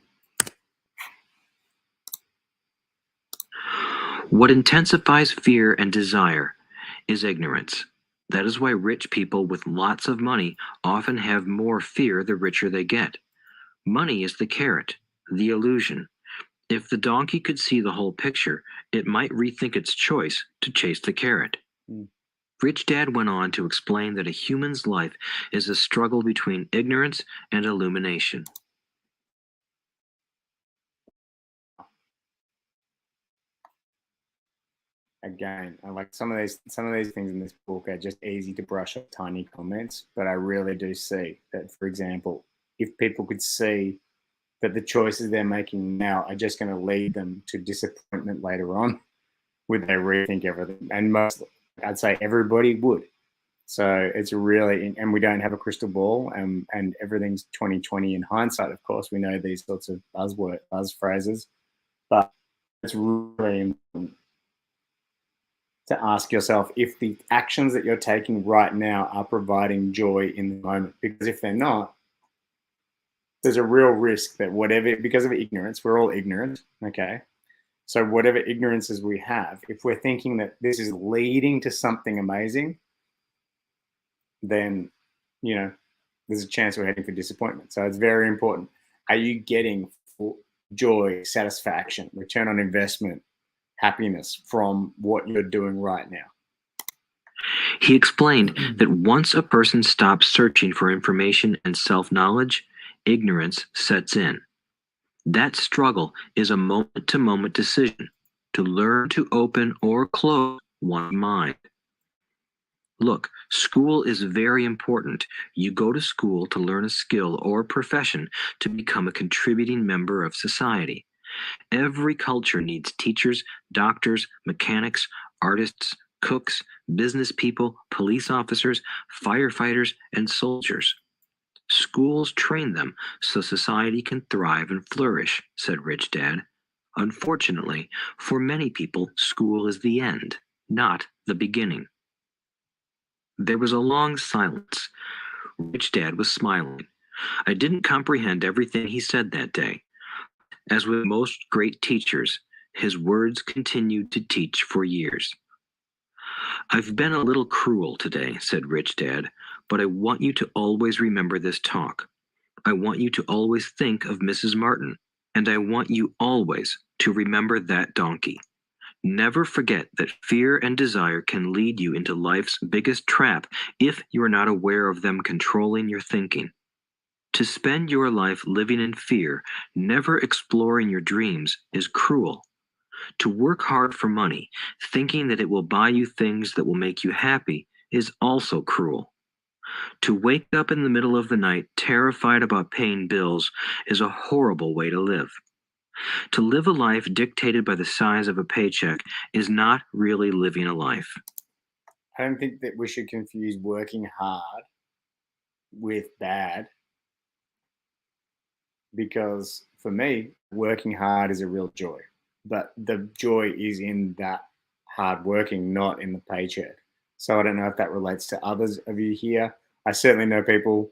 Speaker 2: What intensifies fear and desire is ignorance. That is why rich people with lots of money often have more fear the richer they get. Money is the carrot, the illusion. If the donkey could see the whole picture, it might rethink its choice to chase the carrot.
Speaker 1: Mm.
Speaker 2: Rich Dad went on to explain that a human's life is a struggle between ignorance and illumination.
Speaker 1: again, I like some of these things in this book are just easy to brush off tiny comments, but I really do see that, for example, if people could see that the choices they're making now are just going to lead them to disappointment later on, would they rethink everything? And most, I'd say everybody would. So it's really, and we don't have a crystal ball, and everything's 2020 in hindsight. Of course, we know these sorts of buzz phrases, but it's really important to ask yourself if the actions that you're taking right now are providing joy in the moment. Because if they're not, there's a real risk that whatever, because of ignorance, we're all ignorant, okay? So whatever ignorances we have, if we're thinking that this is leading to something amazing, then, you know, there's a chance we're heading for disappointment. So it's very important. Are you getting joy, satisfaction, return on investment, happiness from what you're doing right now?
Speaker 2: He explained that once a person stops searching for information and self-knowledge, ignorance sets in. That struggle is a moment-to-moment decision to learn to open or close one's mind. Look, school is very important. You go to school to learn a skill or profession to become a contributing member of society. Every culture needs teachers, doctors, mechanics, artists, cooks, business people, police officers, firefighters, and soldiers. Schools train them so society can thrive and flourish, said Rich Dad. Unfortunately, for many people, school is the end, not the beginning. There was a long silence. Rich Dad was smiling. I didn't comprehend everything he said that day. As with most great teachers, his words continued to teach for years. I've been a little cruel today, said Rich Dad, but I want you to always remember this talk. I want you to always think of Mrs. Martin, and I want you always to remember that donkey. Never forget that fear and desire can lead you into life's biggest trap if you are not aware of them controlling your thinking. To spend your life living in fear, never exploring your dreams, is cruel. To work hard for money, thinking that it will buy you things that will make you happy, is also cruel. To wake up in the middle of the night terrified about paying bills is a horrible way to live. To live a life dictated by the size of a paycheck is not really living a life.
Speaker 1: I don't think that we should confuse working hard with bad, because for me, working hard is a real joy. But the joy is in that hard working, not in the paycheck. So I don't know if that relates to others of you here. I certainly know people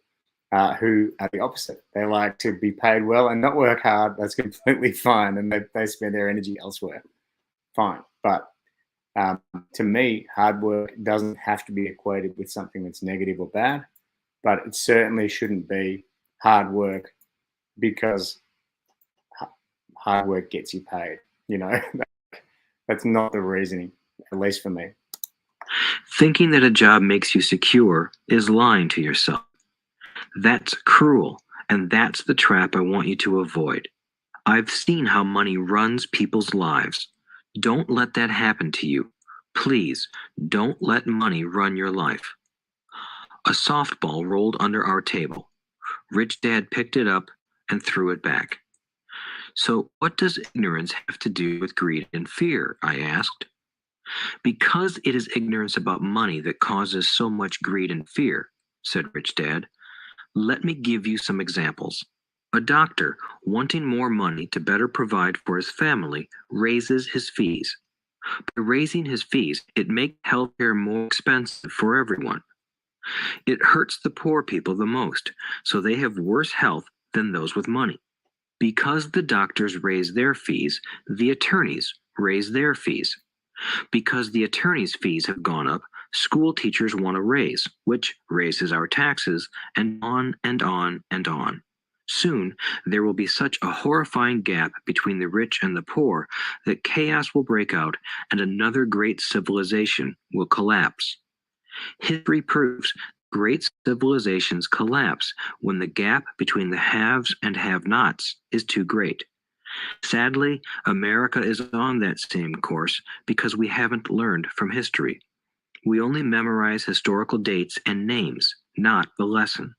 Speaker 1: who are the opposite. They like to be paid well and not work hard. That's completely fine. And they spend their energy elsewhere. Fine. But to me, hard work doesn't have to be equated with something that's negative or bad, but it certainly shouldn't be hard work because hard work gets you paid. You know, that's not the reasoning, at least for me.
Speaker 2: Thinking that a job makes you secure is lying to yourself. That's cruel, and that's the trap I want you to avoid. I've seen how money runs people's lives. Don't let that happen to you. Please, don't let money run your life. A softball rolled under our table. Rich Dad picked it up and threw it back. So, what does ignorance have to do with greed and fear? I asked. Because it is ignorance about money that causes so much greed and fear, said Rich Dad. Let me give you some examples. A doctor, wanting more money to better provide for his family, raises his fees. By raising his fees, it makes healthcare more expensive for everyone. It hurts the poor people the most, so they have worse health than those with money. Because the doctors raise their fees, the attorneys raise their fees. Because the attorneys' fees have gone up, school teachers want a raise, which raises our taxes, and on and on and on. Soon, there will be such a horrifying gap between the rich and the poor that chaos will break out and another great civilization will collapse. History proves great civilizations collapse when the gap between the haves and have-nots is too great. Sadly, America is on that same course because we haven't learned from history. We only memorize historical dates and names, not the lesson.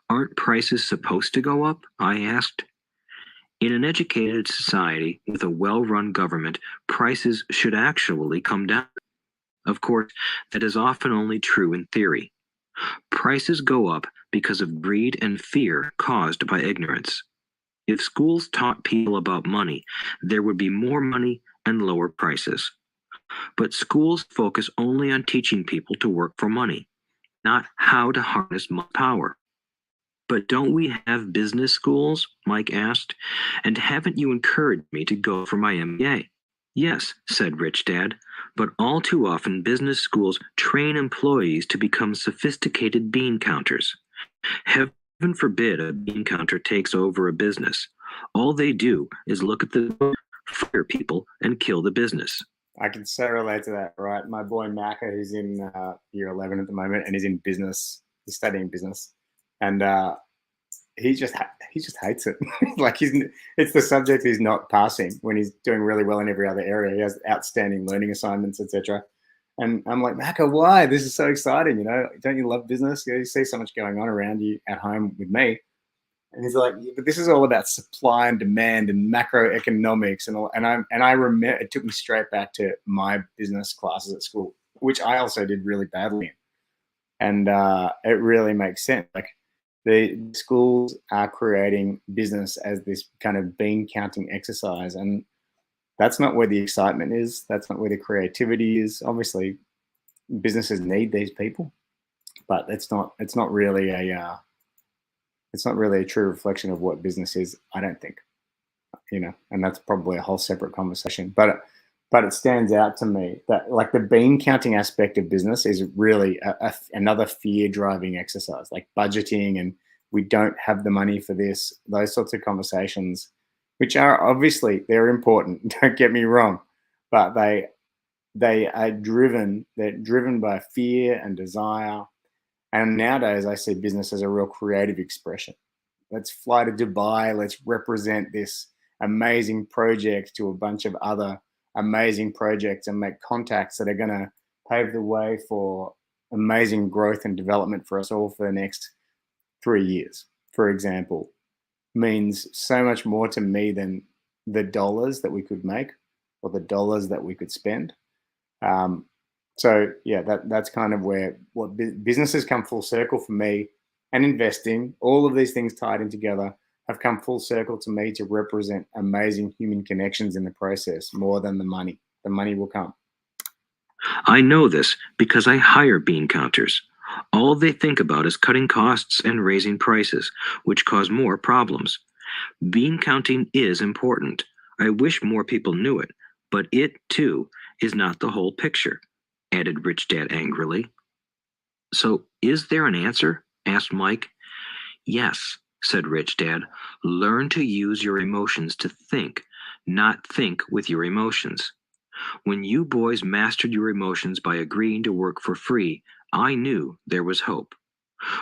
Speaker 2: Aren't prices supposed to go up? I asked. In an educated society with a well run government, prices should actually come down. Of course, that is often only true in theory. Prices go up because of greed and fear caused by ignorance. If schools taught people about money, there would be more money and lower prices. But schools focus only on teaching people to work for money, not how to harness power. But don't we have business schools? Mike asked. And haven't you encouraged me to go for my MBA? Yes, said Rich Dad, but all too often business schools train employees to become sophisticated bean counters. Heaven forbid a bean counter takes over a business. All they do is look at the fire people and kill the business.
Speaker 1: I can so relate to that, right? My boy Maka, who's in year 11 at the moment, and he's in business. He's studying business, and he just hates it. Like it's the subject he's not passing when he's doing really well in every other area. He has outstanding learning assignments, etc. And I'm like, Maka, why? This is so exciting. You know, don't you love business? You see so much going on around you at home with me. And he's like, but this is all about supply and demand and macroeconomics and all. And I remember it took me straight back to my business classes at school, which I also did really badly in. And it really makes sense. Like the schools are creating business as this kind of bean counting exercise, and that's not where the excitement is. That's not where the creativity is. Obviously, businesses need these people, but it's not really a true reflection of what business is, I don't think, and that's probably a whole separate conversation. But it stands out to me that like the bean counting aspect of business is really another fear driving exercise, like budgeting and we don't have the money for this, those sorts of conversations, which are obviously they're important. Don't get me wrong, but they're driven by fear and desire. And nowadays, I see business as a real creative expression. Let's fly to Dubai. Let's represent this amazing project to a bunch of other amazing projects and make contacts that are going to pave the way for amazing growth and development for us all for the next 3 years, for example, means so much more to me than the dollars that we could make or the dollars that we could spend. So yeah, that's kind of where what businesses come full circle for me, and investing, all of these things tied in together have come full circle to me to represent amazing human connections in the process more than the money. The money will come.
Speaker 2: I know this because I hire bean counters. All they think about is cutting costs and raising prices, which cause more problems. Bean counting is important. I wish more people knew it, but it, too, is not the whole picture, added Rich Dad angrily. So, is there an answer? Asked Mike. Yes, said Rich Dad. Learn to use your emotions to think, not think with your emotions. When you boys mastered your emotions by agreeing to work for free, I knew there was hope.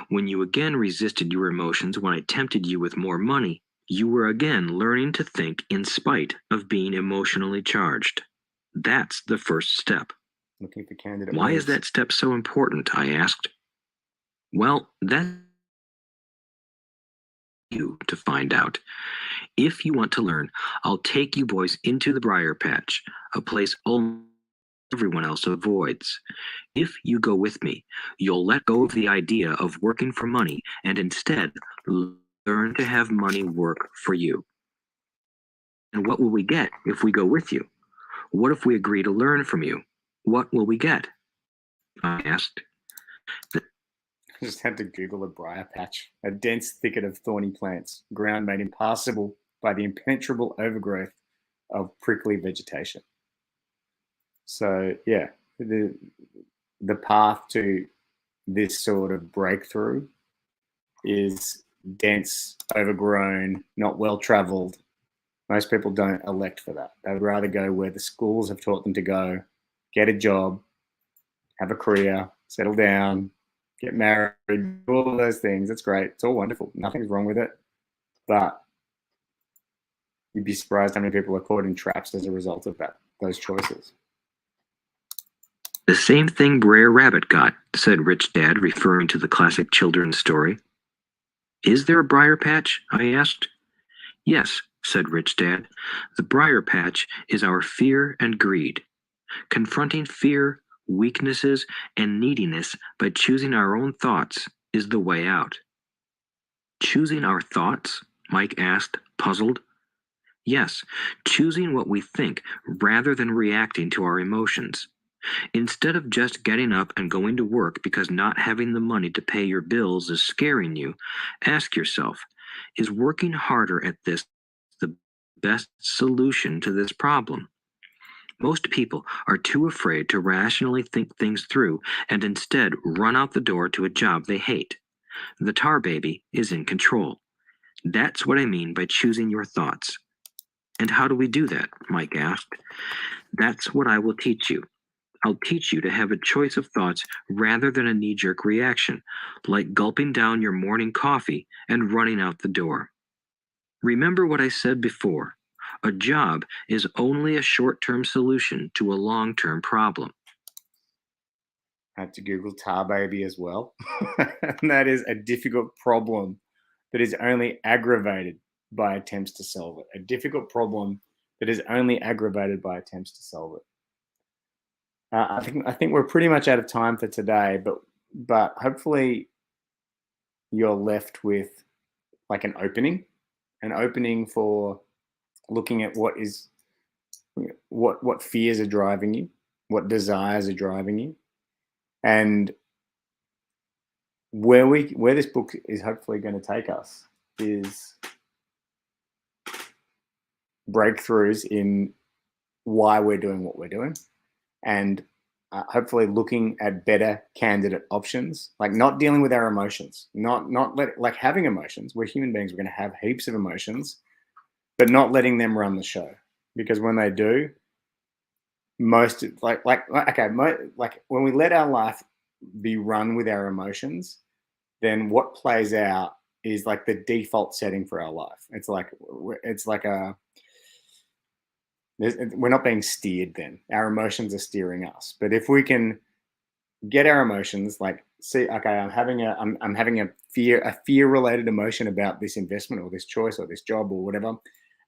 Speaker 2: When you again resisted your emotions when I tempted you with more money, you were again learning to think in spite of being emotionally charged. That's the first step.
Speaker 1: Looking for candidate.
Speaker 2: Why is that step so important? I asked. Well, that's you to find out. If you want to learn, I'll take you boys into the briar patch, a place everyone else avoids. If you go with me, you'll let go of the idea of working for money and instead learn to have money work for you. And what will we get if we go with you? What if we agree to learn from you? What will we get? I asked.
Speaker 1: I just had to Google a briar patch, a dense thicket of thorny plants, ground made impassable by the impenetrable overgrowth of prickly vegetation. So yeah, the path to this sort of breakthrough is dense, overgrown, not well traveled. Most people don't elect for that. They would rather go where the schools have taught them to go, get a job, have a career, settle down, get married, all of those things. It's great. It's all wonderful. Nothing's wrong with it. But you'd be surprised how many people are caught in traps as a result of those choices.
Speaker 2: The same thing Brer Rabbit got, said Rich Dad, referring to the classic children's story. Is there a briar patch? I asked. Yes, said Rich Dad. The briar patch is our fear and greed. Confronting fear, weaknesses, and neediness by choosing our own thoughts is the way out. Choosing our thoughts? Mike asked, puzzled. Yes, choosing what we think rather than reacting to our emotions. Instead of just getting up and going to work because not having the money to pay your bills is scaring you, ask yourself, is working harder at this the best solution to this problem? Most people are too afraid to rationally think things through and instead run out the door to a job they hate. The tar baby is in control. That's what I mean by choosing your thoughts. And how do we do that? Mike asked. That's what I will teach you. I'll teach you to have a choice of thoughts rather than a knee-jerk reaction, like gulping down your morning coffee and running out the door. Remember what I said before. A job is only a short-term solution to a long-term problem.
Speaker 1: I had to Google tar baby as well. And that is a difficult problem that is only aggravated by attempts to solve it. A difficult problem that is only aggravated by attempts to solve it. I think we're pretty much out of time for today, but hopefully you're left with like an opening for looking at what fears are driving you, what desires are driving you, and where this book is hopefully going to take us is breakthroughs in why we're doing what we're doing, and hopefully looking at better candidate options, like not dealing with our emotions, like having emotions. We're human beings. We're going to have heaps of emotions, but not letting them run the show, because when they do, when we let our life be run with our emotions, then what plays out is like the default setting for our life. It's like we're not being steered then. Our emotions are steering us. But if we can get our emotions, like see, okay, I'm having a fear related emotion about this investment or this choice or this job or whatever.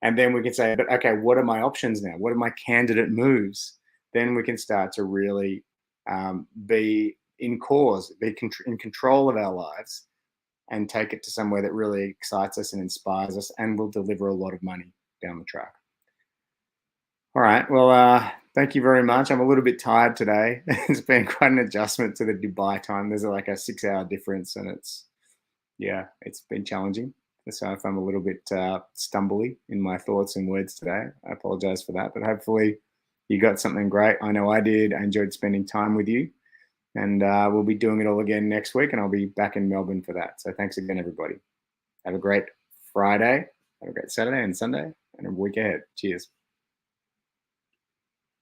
Speaker 1: And then we can say, but okay, what are my options now? What are my candidate moves? Then we can start to really be in control of our lives and take it to somewhere that really excites us and inspires us and will deliver a lot of money down the track. All right. Well, thank you very much. I'm a little bit tired today. It's been quite an adjustment to the Dubai time. There's like a 6-hour difference, and it's been challenging. So if I'm a little bit stumbly in my thoughts and words today, I apologize for that. But hopefully you got something great. I know I did. I enjoyed spending time with you. And we'll be doing it all again next week, and I'll be back in Melbourne for that. So thanks again, everybody. Have a great Friday, have a great Saturday and Sunday, and a week ahead. Cheers.